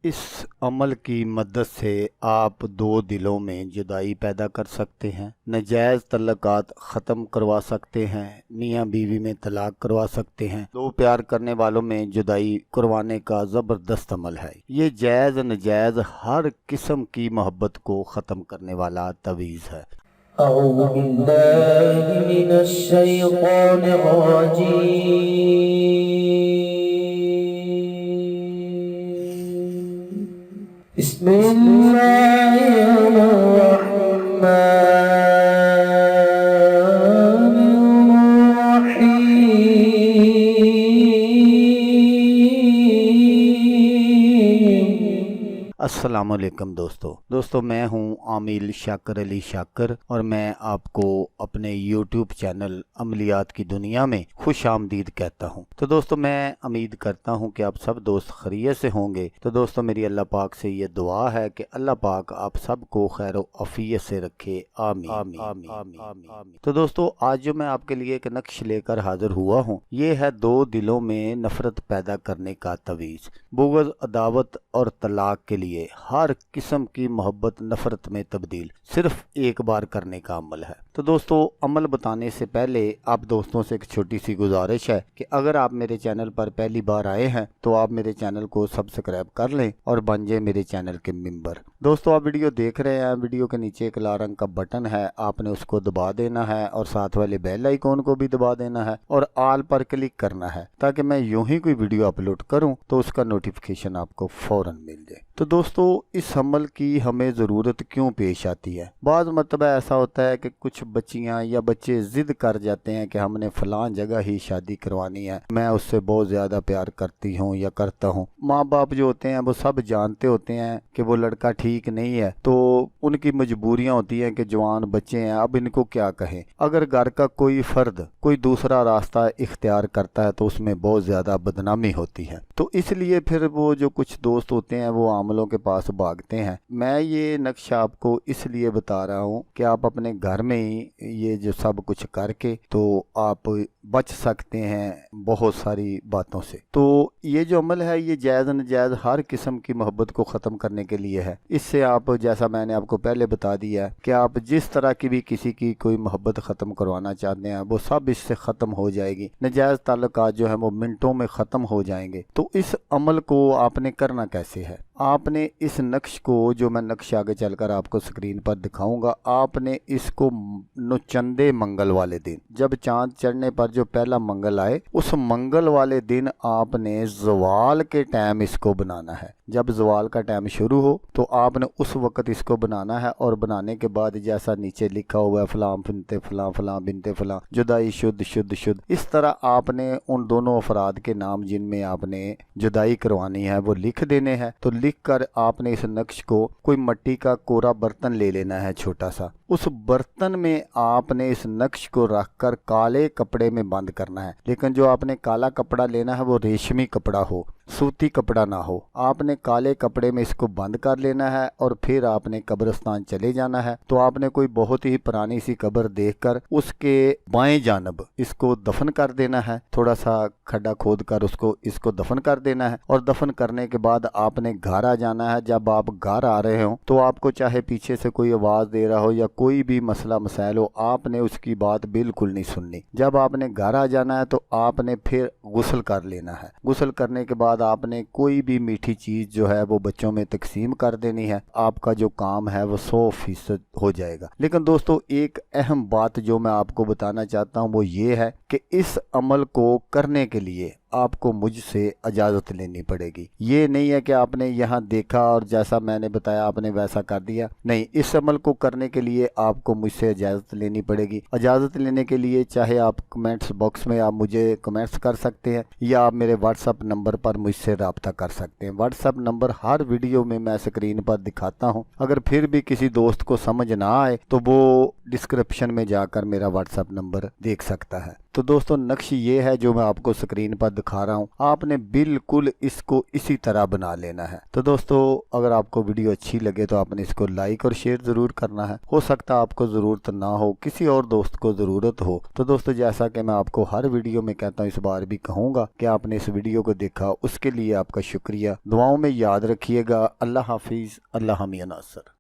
اس عمل کی مدد سے آپ دو دلوں میں جدائی پیدا کر سکتے ہیں، ناجائز تعلقات ختم کروا سکتے ہیں، میاں بیوی میں طلاق کروا سکتے ہیں، دو پیار کرنے والوں میں جدائی کروانے کا زبردست عمل ہے۔ یہ جائز ناجائز ہر قسم کی محبت کو ختم کرنے والا تعویذ ہے۔ اعوذ باللہ من الشیطان الرجیم، بسم اللہ الرحمن السلام علیکم دوستو میں ہوں عامل شاکر علی شاکر، اور میں آپ کو اپنے یوٹیوب چینل عملیات کی دنیا میں خوش آمدید کہتا ہوں۔ تو دوستو میں امید کرتا ہوں کہ آپ سب دوست خیریت سے ہوں گے۔ تو دوستو میری اللہ پاک سے یہ دعا ہے کہ اللہ پاک آپ سب کو خیر و عافیت سے رکھے، آمین آمین آمین آمین۔ تو دوستو آج جو میں آپ کے لیے ایک نقش لے کر حاضر ہوا ہوں، یہ ہے دو دلوں میں نفرت پیدا کرنے کا تعویذ، بغض، عداوت اور طلاق کے لیے ہر قسم کی محبت نفرت میں تبدیل صرف ایک بار کرنے کا عمل ہے۔ تو دوستو عمل بتانے سے پہلے آپ دوستوں سے ایک چھوٹی سی گزارش ہے کہ اگر آپ میرے چینل پر پہلی بار آئے ہیں تو آپ میرے چینل کو سبسکرائب کر لیں اور بن جائیں میرے چینل کے ممبر۔ دوستو آپ ویڈیو دیکھ رہے ہیں، ویڈیو کے نیچے ایک لال رنگ کا بٹن ہے، آپ نے اس کو دبا دینا ہے اور ساتھ والے بیل آئیکن کو بھی دبا دینا ہے اور آل پر کلک کرنا ہے تاکہ میں یوں ہی کوئی ویڈیو اپلوڈ کروں تو اس کا نوٹیفیکیشن آپ کو فوراً مل جائے۔ تو دوستو اس عمل کی ہمیں ضرورت کیوں پیش آتی ہے؟ بعض مرتبہ ایسا ہوتا ہے کہ کچھ بچیاں یا بچے ضد کر جاتے ہیں کہ ہم نے فلان جگہ ہی شادی کروانی ہے، میں اس سے بہت زیادہ پیار کرتی ہوں یا کرتا ہوں۔ ماں باپ جو ہوتے ہیں وہ سب جانتے ہوتے ہیں کہ وہ لڑکا ٹھیک نہیں ہے، تو ان کی مجبوریاں ہوتی ہیں کہ جوان بچے ہیں، اب ان کو کیا کہیں۔ اگر گھر کا کوئی فرد کوئی دوسرا راستہ اختیار کرتا ہے تو اس میں بہت زیادہ بدنامی ہوتی ہے، تو اس لیے پھر وہ جو کچھ دوست ہوتے ہیں وہ عاملوں کے پاس بھاگتے ہیں۔ میں یہ نقشہ آپ کو اس لیے بتا رہا ہوں کہ آپ اپنے گھر میں ہی یہ جو سب کچھ کر کے تو آپ بچ سکتے ہیں بہت ساری باتوں سے۔ تو یہ جو عمل ہے یہ جائز ناجائز ہر قسم کی محبت کو ختم کرنے کے لیے ہے۔ اس سے آپ، جیسا میں نے آپ کو پہلے بتا دیا ہے کہ آپ جس طرح کی بھی کسی کی کوئی محبت ختم کروانا چاہتے ہیں وہ سب اس سے ختم ہو جائے گی، ناجائز تعلقات جو ہیں وہ منٹوں میں ختم ہو جائیں گے۔ تو اس عمل کو آپ نے کرنا کیسے ہے؟ آپ نے اس نقش کو، جو میں نقش آگے چل کر آپ کو سکرین پر دکھاؤں گا، آپ نے اس کو نوچندے منگل والے دن، جب چاند چڑھنے پر جو پہلا منگل آئے اس منگل والے دن آپ نے زوال کے ٹائم اس کو بنانا ہے۔ جب زوال کا ٹائم شروع ہو تو آپ نے اس وقت اس کو بنانا ہے، اور بنانے کے بعد جیسا نیچے لکھا ہوا ہے فلاں بنتے فلاں، فلاں بنتے فلاں، جدائی شد شد شد، اس طرح آپ نے ان دونوں افراد کے نام جن میں آپ نے جدائی کروانی ہے وہ لکھ دینے ہیں۔ تو لکھ کر آپ نے اس نقش کو کوئی مٹی کا کوڑا برتن لے لینا ہے چھوٹا سا، اس برتن میں آپ نے اس نقش کو رکھ کر کالے کپڑے میں بند کرنا ہے، لیکن جو آپ نے کالا کپڑا لینا ہے وہ ریشمی کپڑا ہو، سوتی کپڑا نہ ہو۔ آپ نے کالے کپڑے میں اس کو بند کر لینا ہے اور پھر آپ نے قبرستان چلے جانا ہے۔ تو آپ نے کوئی بہت ہی پرانی سی قبر دیکھ کر اس کے بائیں جانب اس کو دفن کر دینا ہے، تھوڑا سا کھڈا کھود کر اس کو دفن کر دینا ہے، اور دفن کرنے کے بعد آپ نے گھر آ جانا ہے۔ جب آپ گھر آ رہے ہوں تو آپ کو چاہے پیچھے سے کوئی آواز دے رہا ہو یا کوئی بھی مسئلہ مسائل ہو، آپ نے اس کی بات بالکل نہیں سننی۔ جب آپ نے گھر آ جانا ہے تو آپ نے پھر غسل کر لینا ہے۔ غسل کرنے کے بعد آپ نے کوئی بھی میٹھی چیز جو ہے وہ بچوں میں تقسیم کر دینی ہے، آپ کا جو کام ہے وہ 100% ہو جائے گا۔ لیکن دوستو ایک اہم بات جو میں آپ کو بتانا چاہتا ہوں وہ یہ ہے کہ اس عمل کو کرنے کے لیے آپ کو مجھ سے اجازت لینی پڑے گی۔ یہ نہیں ہے کہ آپ نے یہاں دیکھا اور جیسا میں نے بتایا آپ نے ویسا کر دیا، نہیں، اس عمل کو کرنے کے لیے آپ کو مجھ سے اجازت لینی پڑے گی۔ اجازت لینے کے لیے چاہے آپ کمنٹس باکس میں آپ مجھے کمنٹس کر سکتے ہیں یا آپ میرے واٹس ایپ نمبر پر مجھ سے رابطہ کر سکتے ہیں۔ واٹس ایپ نمبر ہر ویڈیو میں سکرین پر دکھاتا ہوں، اگر پھر بھی کسی دوست کو سمجھ نہ آئے تو وہ ڈسکرپشن میں جا کر میرا واٹس ایپ نمبر دیکھ سکتا ہے۔ تو دوستوں نقش یہ ہے جو میں آپ کو سکرین پر دکھا رہا ہوں، آپ نے بالکل اس کو اسی طرح بنا لینا ہے۔ تو دوستوں اگر آپ کو ویڈیو اچھی لگے تو آپ نے اس کو لائک اور شیئر ضرور کرنا ہے، ہو سکتا ہے آپ کو ضرورت نہ ہو، کسی اور دوست کو ضرورت ہو۔ تو دوستوں جیسا کہ میں آپ کو ہر ویڈیو میں کہتا ہوں، اس بار بھی کہوں گا کہ آپ نے اس ویڈیو کو دیکھا، اس کے لیے آپ کا شکریہ، دعاؤں میں یاد رکھیے گا۔ اللہ حافظ، اللہ حامی ناصر۔